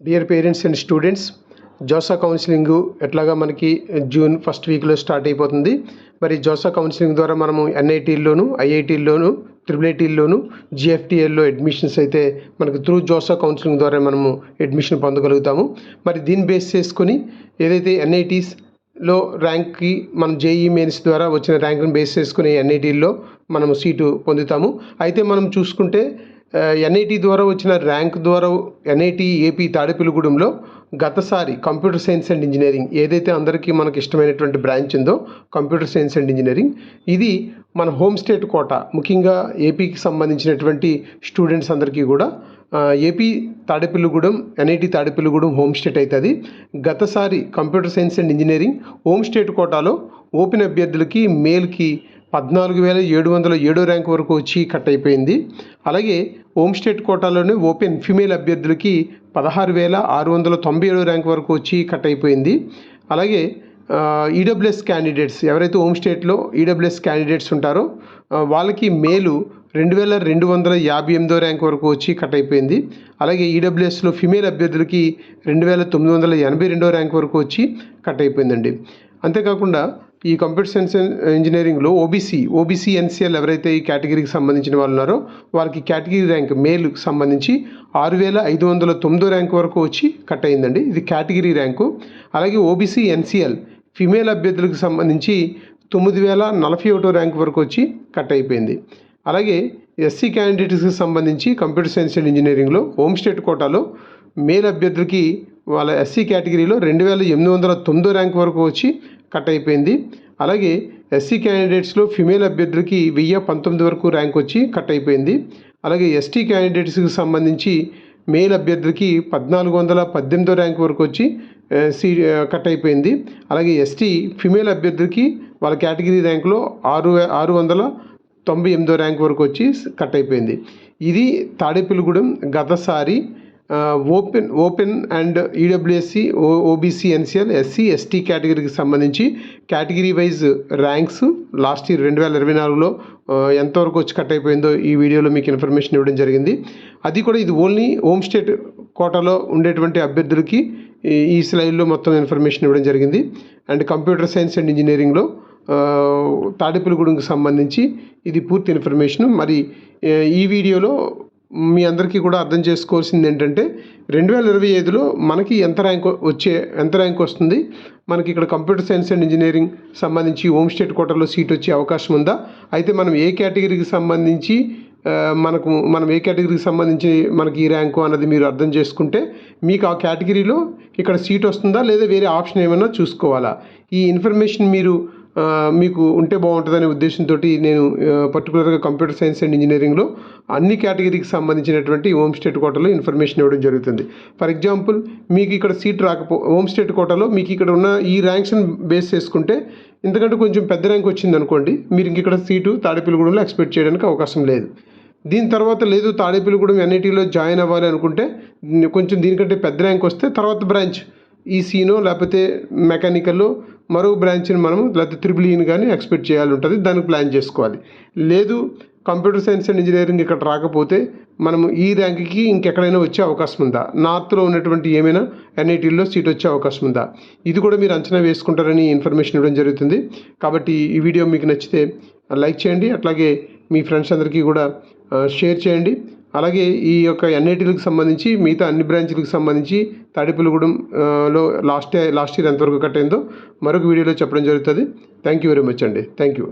Dear parents and students, JoSAA counselling ఎట్లాగా మనకి June first వీక్లో స్టార్ట్ అయిపోతుంది. మరి జోసా కౌన్సిలింగ్ ద్వారా మనము ఎన్ఐటీల్లోను, ఐఐటీల్లోను, ట్రిపుల్ జిఎఫ్టిఎల్లో అడ్మిషన్స్ అయితే మనకు త్రూ జోసా కౌన్సిలింగ్ ద్వారా మనము అడ్మిషన్ పొందగలుగుతాము. మరి దీన్ని బేస్ చేసుకొని ఏదైతే ఎన్ఐటీస్లో ర్యాంక్కి మనం జేఈ మెయిన్స్ ద్వారా వచ్చిన ర్యాంక్ని బేస్ చేసుకుని ఎన్ఐటీల్లో మనము సీటు పొందుతాము. అయితే మనం చూసుకుంటే ఎన్ఐటి ద్వారా వచ్చిన ర్యాంక్ ద్వారా ఎన్ఐటి ఏపీ తాడేపల్లిగూడెంలో గతసారి కంప్యూటర్ సైన్స్ అండ్ ఇంజనీరింగ్ ఏదైతే అందరికీ మనకు ఇష్టమైనటువంటి బ్రాంచ్ ఉందో కంప్యూటర్ సైన్స్ అండ్ ఇంజనీరింగ్, ఇది మన హోమ్ స్టేట్ కోటా, ముఖ్యంగా ఏపీకి సంబంధించినటువంటి స్టూడెంట్స్ అందరికీ కూడా AP Tadepalligudem, NIT Tadepalligudem home state అవుతుంది. గతసారి computer science and engineering home state కోటాలో ఓపెన్ అభ్యర్థులకి మేల్కి 14,707 ర్యాంక్ వరకు వచ్చి కట్ అయిపోయింది. అలాగే హోమ్ స్టేట్ కోటాలోనే ఓపెన్ ఫిమేల్ అభ్యర్థులకి 16,697 ర్యాంక్ వరకు వచ్చి కట్ అయిపోయింది. అలాగే ఈడబ్ల్యూఎస్ క్యాండిడేట్స్ ఎవరైతే హోమ్ స్టేట్లో ఈడబ్ల్యూఎస్ క్యాండిడేట్స్ ఉంటారో వాళ్ళకి మేలు 2,258 ర్యాంక్ వరకు వచ్చి కట్ అయిపోయింది. అలాగే ఈడబ్ల్యూఎస్లో ఫిమేల్ అభ్యర్థులకి 2,982 ర్యాంక్ వరకు వచ్చి కట్ అయిపోయిందండి. అంతేకాకుండా ఈ కంప్యూటర్ సైన్స్ ఇంజనీరింగ్లో ఓబీసీ ఎన్సీఎల్ ఎవరైతే ఈ కేటగిరీకి సంబంధించిన వాళ్ళు ఉన్నారో వారికి కేటగిరీ ర్యాంక్ మేలుకు సంబంధించి 6,509 ర్యాంక్ వరకు వచ్చి కట్ అయిందండి. ఇది కేటగిరీ ర్యాంకు. అలాగే ఓబీసీ ఎన్సీఎల్ ఫిమేల్ అభ్యర్థులకు సంబంధించి 9,041 ర్యాంక్ వరకు వచ్చి కట్ అయిపోయింది. అలాగే ఎస్సీ క్యాండిడేట్స్కి సంబంధించి కంప్యూటర్ సైన్స్ అండ్ ఇంజనీరింగ్లో హోమ్ స్టేట్ కోటాలో మేల్ అభ్యర్థులకి వాళ్ళ ఎస్సీ కేటగిరీలో 2,809 ర్యాంక్ వరకు వచ్చి కట్ అయిపోయింది. అలాగే ఎస్సీ క్యాండిడేట్స్లో ఫిమేల్ అభ్యర్థులకి 1,019 వరకు ర్యాంక్ వచ్చి కట్ అయిపోయింది. అలాగే ఎస్టీ క్యాండిడేట్స్కి సంబంధించి మేల్ అభ్యర్థులకి 1,418 ర్యాంక్ వరకు వచ్చి కట్ అయిపోయింది. అలాగే ఎస్టీ ఫిమేల్ అభ్యర్థులకి వాళ్ళ కేటగిరీ ర్యాంకులో 698 ర్యాంక్ వరకు వచ్చి కట్ అయిపోయింది. ఇది తాడేపల్లిగూడెం గతసారి ఓపెన్ అండ్ ఈడబ్ల్యూఎస్సి, ఓబీసీ ఎన్సీఎల్, ఎస్సీ ఎస్టీ కేటగిరీకి సంబంధించి category wise ranks last year 2024లో ఎంతవరకు వచ్చి కట్ అయిపోయిందో ఈ వీడియోలో మీకు ఇన్ఫర్మేషన్ ఇవ్వడం జరిగింది. అది కూడా ఇది ఓన్లీ హోమ్ స్టేట్ కోటాలో ఉండేటువంటి అభ్యర్థులకి ఈ స్లైడ్లో మొత్తం ఇన్ఫర్మేషన్ ఇవ్వడం జరిగింది. అండ్ కంప్యూటర్ సైన్స్ అండ్ ఇంజనీరింగ్లో తాడేపల్లిగూడెంకి సంబంధించి ఇది పూర్తి ఇన్ఫర్మేషన్. మరి ఈ వీడియోలో మీ అందరికీ కూడా అర్థం చేసుకోవాల్సింది ఏంటంటే 2025లో మనకి ఎంత ర్యాంక్ వస్తుంది, మనకి ఇక్కడ కంప్యూటర్ సైన్స్ అండ్ ఇంజనీరింగ్ సంబంధించి హోమ్ స్టేట్ కోటాలో సీట్ వచ్చే అవకాశం ఉందా, అయితే మనం ఏ కేటగిరీకి సంబంధించి మనకి ఈ ర్యాంకు అన్నది మీరు అర్థం చేసుకుంటే మీకు ఆ కేటగిరీలో ఇక్కడ సీట్ వస్తుందా లేదా వేరే ఆప్షన్ ఏమైనా చూసుకోవాలా, ఈ ఇన్ఫర్మేషన్ మీకు ఉంటే బాగుంటుందనే ఉద్దేశంతో నేను పర్టికులర్గా కంప్యూటర్ సైన్స్ అండ్ ఇంజనీరింగ్లో అన్ని కేటగిరీకి సంబంధించినటువంటి హోమ్ స్టేట్ కోటాలో ఇన్ఫర్మేషన్ ఇవ్వడం జరుగుతుంది. ఫర్ ఎగ్జాంపుల్ మీకు ఇక్కడ సీట్ హోమ్ స్టేట్ కోటాలో మీకు ఇక్కడ ఉన్న ఈ ర్యాంక్స్ని బేస్ చేసుకుంటే ఎందుకంటే కొంచెం పెద్ద ర్యాంక్ వచ్చింది అనుకోండి, మీరు ఇంక ఇక్కడ సీటు తాడేపల్లిగూడెంలో ఎక్స్పెక్ట్ చేయడానికి అవకాశం లేదు. దీని తర్వాత లేదు తాడేపల్లిగూడెం ఎన్ఐటీలో జాయిన్ అవ్వాలి అనుకుంటే కొంచెం దీనికంటే పెద్ద ర్యాంక్ వస్తే తర్వాత బ్రాంచ్ ఈసీనో లేకపోతే మెకానికల్లో మరో బ్రాంచ్ని మనము లేకపోతే ట్రిపుల్ కానీ ఎక్స్పెక్ట్ చేయాలి ఉంటుంది, దానికి ప్లాన్ చేసుకోవాలి. లేదు కంప్యూటర్ సైన్స్ అండ్ ఇంజనీరింగ్ ఇక్కడ రాకపోతే మనము ఈ ర్యాంక్కి ఇంకెక్కడైనా వచ్చే అవకాశం ఉందా, నార్త్లో ఉన్నటువంటి ఏమైనా ఎన్ఐటీల్లో సీట్ వచ్చే అవకాశం ఉందా, ఇది కూడా మీరు అంచనా వేసుకుంటారని ఇన్ఫర్మేషన్ ఇవ్వడం జరుగుతుంది. కాబట్టి ఈ వీడియో మీకు నచ్చితే లైక్ చేయండి, అట్లాగే మీ ఫ్రెండ్స్ అందరికీ కూడా షేర్ చేయండి. అలాగే ఈ యొక్క ఎన్ఐటీలకు సంబంధించి మిగతా అన్ని బ్రాంచ్లకు సంబంధించి తాడేపల్లిగూడెంలో లాస్ట్ ఇయర్ ఎంతవరకు కట్ అయిందో మరొక వీడియోలో చెప్పడం జరుగుతుంది. థ్యాంక్ యూ వెరీ మచ్ అండి. Thank you.